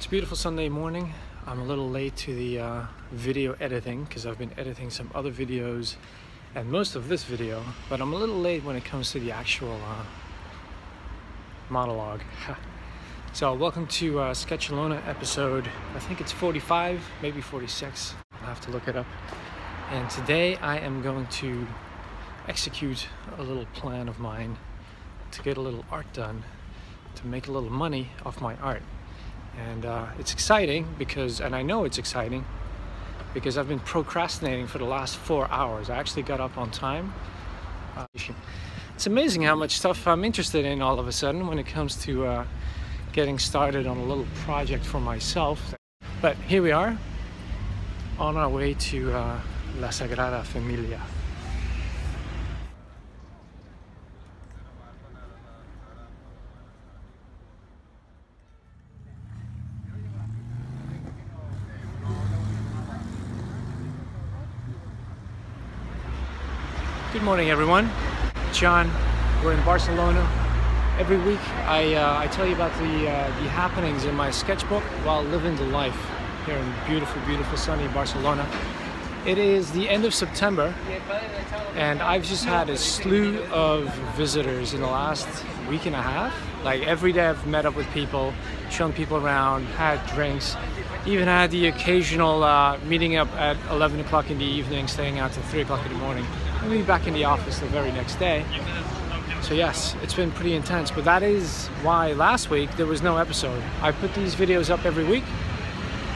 It's a beautiful Sunday morning. I'm a little late to the video editing because I've been editing some other videos and most of this video, but I'm a little late when it comes to the actual monologue. So welcome to SketchaLona episode, I think it's 45, maybe 46. I'll have to look it up. And today I am going to execute a little plan of mine to get a little art done, to make a little money off my art. And it's exciting because, and I know it's exciting because I've been procrastinating for the last 4 hours. I actually got up on time. It's amazing how much stuff I'm interested in all of a sudden when it comes to getting started on a little project for myself. But here we are on our way to La Sagrada Familia. Good morning, everyone. John, we're in Barcelona. Every week I tell you about the happenings in my sketchbook while living the life here in beautiful sunny Barcelona. It is the end of September and I've just had a slew of visitors in the last week and a half. Like every day I've met up with people, shown people around, had drinks, even had the occasional meeting up at 11 o'clock in the evening, staying out till 3 o'clock in the morning. I'll be back in the office the very next day. So yes, it's been pretty intense, but that is why last week there was no episode. I put these videos up every week,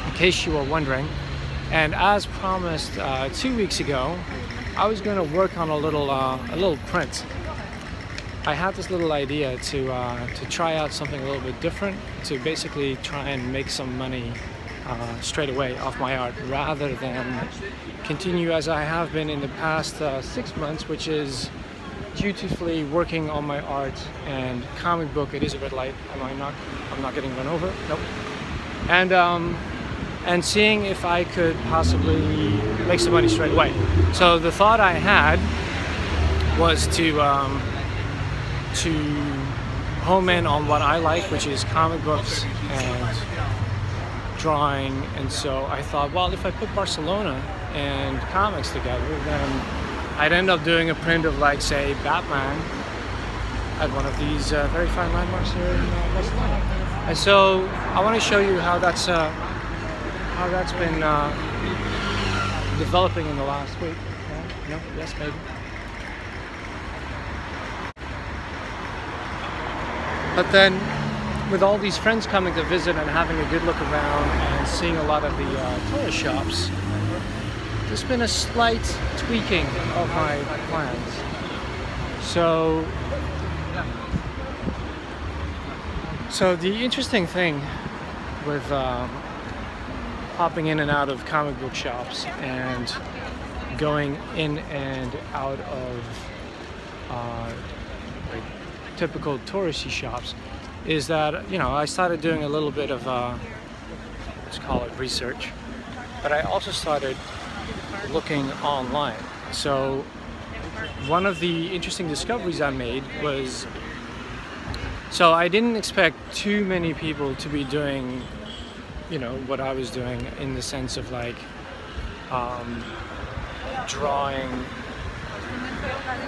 in case you were wondering. And as promised 2 weeks ago, I was going to work on a little print. I had this little idea to try out something a little bit different, to basically try and make some money straight away off my art, rather than continue as I have been in the past 6 months, which is dutifully working on my art and comic book. It is a red light. I'm not getting run over. Nope. And seeing if I could possibly make some money straight away. So the thought I had was to home in on what I like, which is comic books and drawing. And so I thought, well, if I put Barcelona and comics together, then I'd end up doing a print of, like, say, Batman at one of these very fine landmarks here in Barcelona. And so I want to show you how that's been developing in the last week. No? Yes, maybe. But then, with all these friends coming to visit and having a good look around and seeing a lot of the tourist shops, there's been a slight tweaking of my plans. So the interesting thing with popping in and out of comic book shops and going in and out of like typical touristy shops is that, you know, I started doing a little bit of let's call it research, but I also started looking online. So one of the interesting discoveries I made was, so I didn't expect too many people to be doing, you know, what I was doing, in the sense of like drawing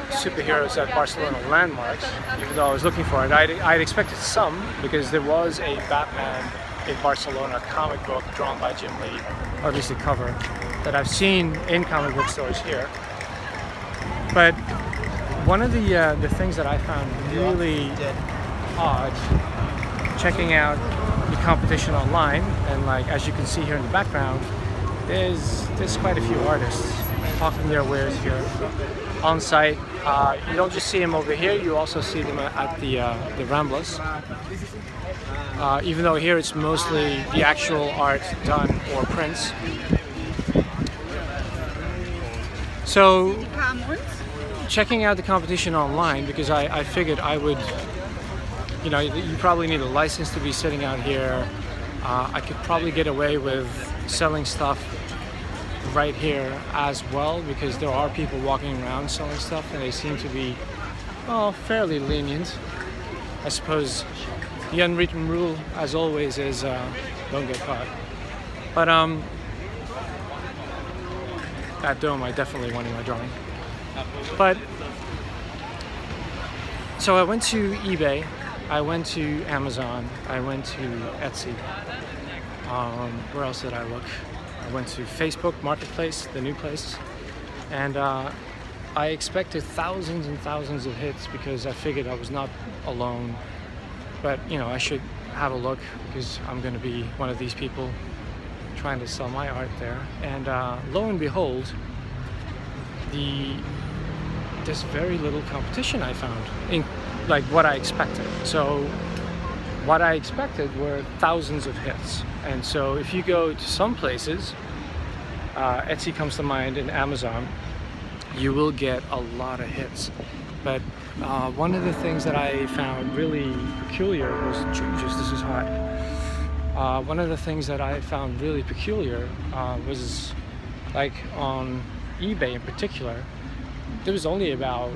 superheroes at Barcelona landmarks, even though I was looking for it. I'd expected some, because there was a Batman in Barcelona comic book drawn by Jim Lee, or at least the cover, that I've seen in comic book stores here. But one of the things that I found really odd, checking out the competition online, and like as you can see here in the background, there's quite a few artists hawking their wares here on site. You don't just see them over here, you also see them at the Ramblas. Even though here it's mostly the actual art done or prints. So checking out the competition online, because I figured I would, you know, you probably need a license to be sitting out here. I could probably get away with selling stuff right here as well, because there are people walking around selling stuff and they seem to be, well, fairly lenient. I suppose The unwritten rule, as always, is don't get caught. But that dome I definitely want in my drawing. But so I went to eBay, I went to Amazon, I went to Etsy. Where else did I look? I went to Facebook Marketplace, the new place, and I expected thousands and thousands of hits because I figured I was not alone. But you know, I should have a look because I'm going to be one of these people trying to sell my art there. And lo and behold, there's very little competition I found in like what I expected. So what I expected were thousands of hits. And so if you go to some places, Etsy comes to mind, and Amazon, you will get a lot of hits. But one of the things that I found really peculiar was, Jesus, this is hot. One of the things that I found really peculiar was, like on eBay in particular, there was only about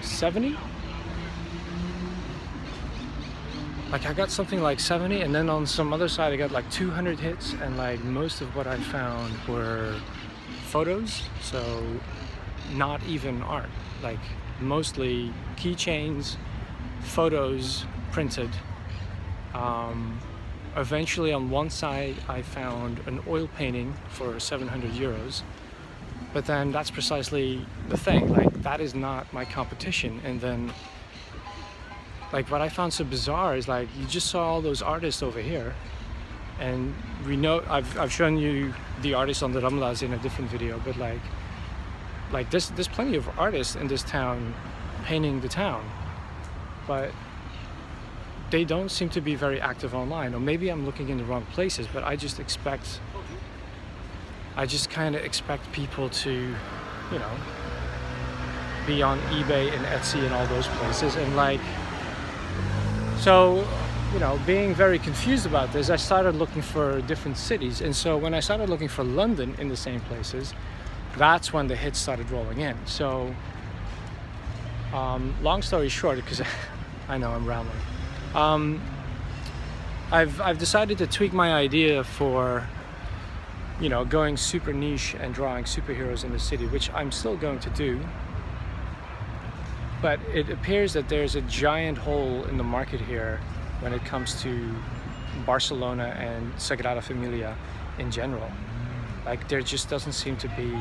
70. Like I got something like 70, and then on some other side I got like 200 hits, and like most of what I found were photos, so not even art, like mostly keychains, photos printed. Eventually on one side I found an oil painting for 700 euros, but then that's precisely the thing, like that is not my competition. And then like what I found so bizarre is like you just saw all those artists over here, and we know I've shown you the artists on the Ramlas in a different video, but like there's plenty of artists in this town painting the town, but they don't seem to be very active online. Or maybe I'm looking in the wrong places, but I just kind of expect people to, you know, be on eBay and Etsy and all those places. And like, so, you know, being very confused about this, I started looking for different cities. And so when I started looking for London in the same places, that's when the hits started rolling in. So long story short, because I know I'm rambling, I've decided to tweak my idea for, you know, going super niche and drawing superheroes in the city, which I'm still going to do. But it appears that there's a giant hole in the market here when it comes to Barcelona and Sagrada Familia in general. Like there just doesn't seem to be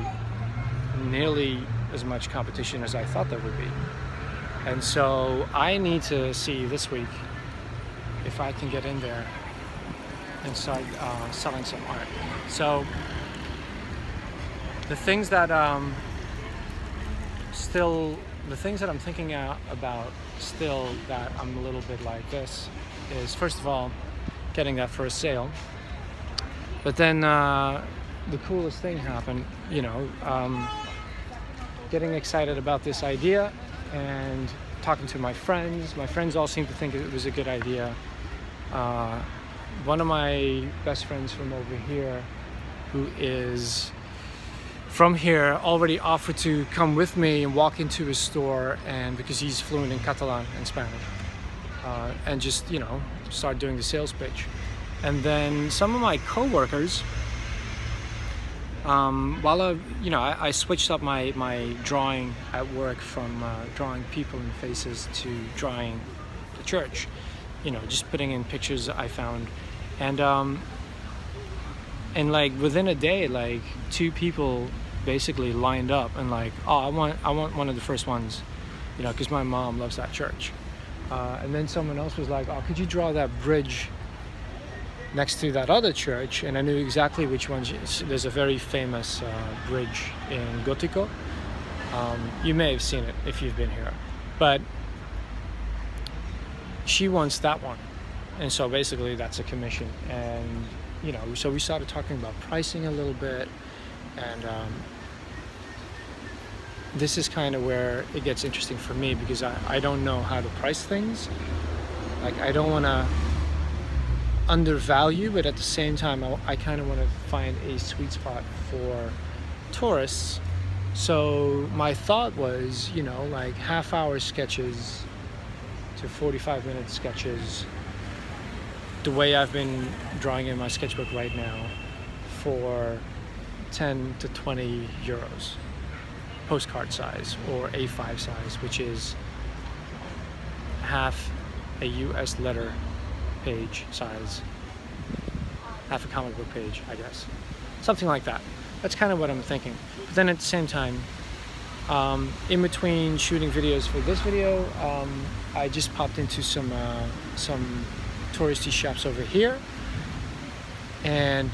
nearly as much competition as I thought there would be. And so I need to see this week if I can get in there and start selling some art. So the things that I'm thinking about still, that I'm a little bit like this, is first of all getting that for a sale. But then the coolest thing happened, you know, getting excited about this idea and talking to my friends. My friends all seem to think it was a good idea. One of my best friends from over here, who is from here, already offered to come with me and walk into his store, and because he's fluent in Catalan and Spanish, and just, you know, start doing the sales pitch. And then some of my co-workers, while I switched up my drawing at work from drawing people and faces to drawing the church, you know, just putting in pictures I found, and like within a day, like 2 people basically lined up and like, oh, I want one of the first ones, you know, because my mom loves that church. And then someone else was like, oh, could you draw that bridge next to that other church? And I knew exactly which one. There's a very famous bridge in Gotico. You may have seen it if you've been here, but she wants that one. And so basically that's a commission. And, you know, so we started talking about pricing a little bit, and this is kind of where it gets interesting for me, because I don't know how to price things. Like, I don't want to undervalue, but at the same time I kind of want to find a sweet spot for tourists. So my thought was, you know, like half-hour sketches to 45-minute sketches the way I've been drawing in my sketchbook right now for 10 to 20 euros, postcard size or A5 size, which is half a US letter page size, half a comic book page, I guess. Something like that. That's kind of what I'm thinking. But then at the same time, in between shooting videos for this video, I just popped into some touristy shops over here and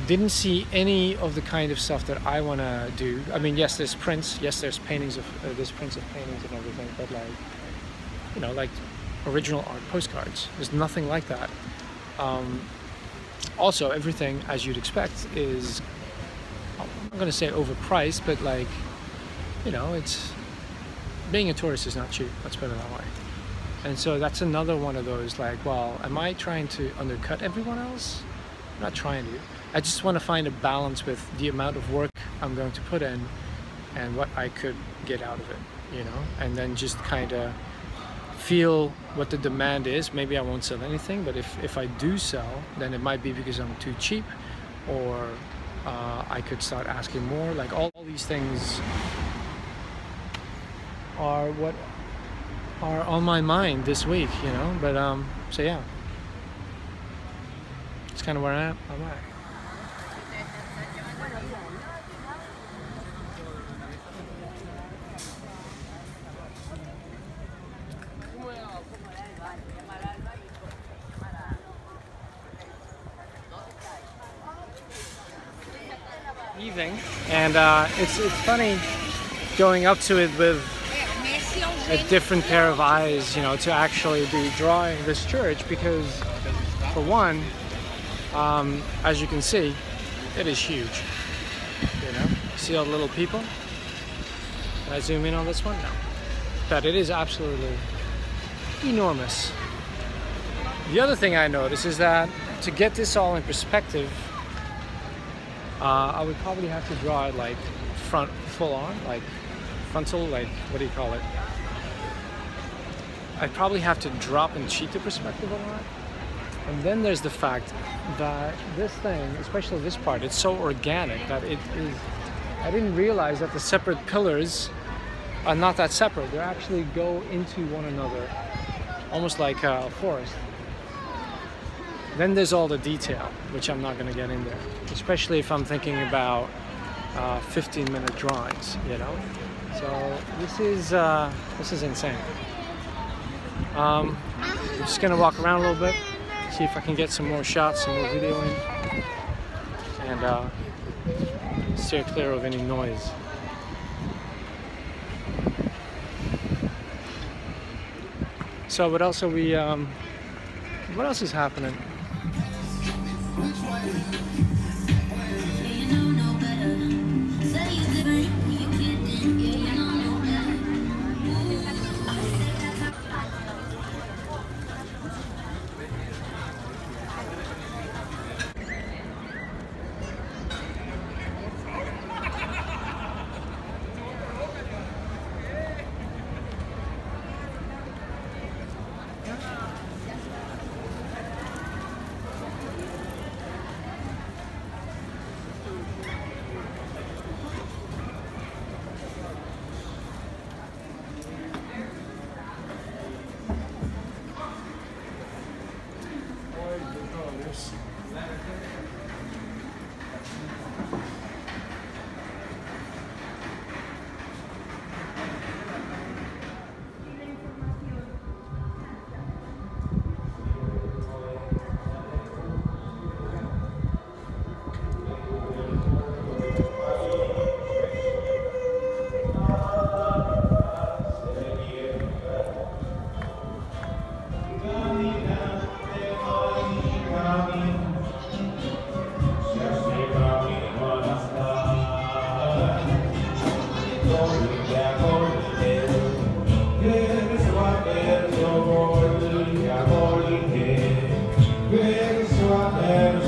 didn't see any of the kind of stuff that I want to do. I mean, yes, there's prints, yes, there's paintings of there's prints of paintings and everything, but like, you know, like original art postcards. There's nothing like that. Also, everything, as you'd expect, is, I'm not going to say overpriced, but like, you know, it's, being a tourist is not cheap, let's put it that way. And so that's another one of those, like, well, am I trying to undercut everyone else? I'm not trying to. I just want to find a balance with the amount of work I'm going to put in and what I could get out of it, you know, and then just kind of feel what the demand is. Maybe I won't sell anything, but if I do sell, then it might be because I'm too cheap, or I could start asking more. Like all these things are what are on my mind this week, you know. But so yeah, it's kind of where I'm at. Evening, and it's funny going up to it with a different pair of eyes, you know, to actually be drawing this church, because for one, as you can see, it is huge, you know. See all the little people? Can I zoom in on this one? No. But it is absolutely enormous. The other thing I noticed is that to get this all in perspective, I would probably have to draw it like full on, like frontal, like, what do you call it? I'd probably have to drop and cheat the perspective a lot. And then there's the fact that this thing, especially this part, it's so organic that it is, I didn't realize that the separate pillars are not that separate. They actually go into one another, almost like a forest. Then there's all the detail, which I'm not going to get in there, especially if I'm thinking about 15-minute drawings, you know. So this is insane. I'm just going to walk around a little bit, see if I can get some more shots, some more video in, and steer clear of any noise. So what else are we? What else is happening?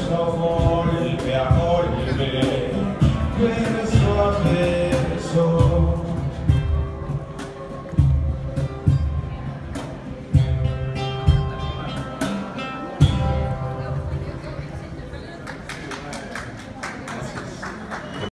So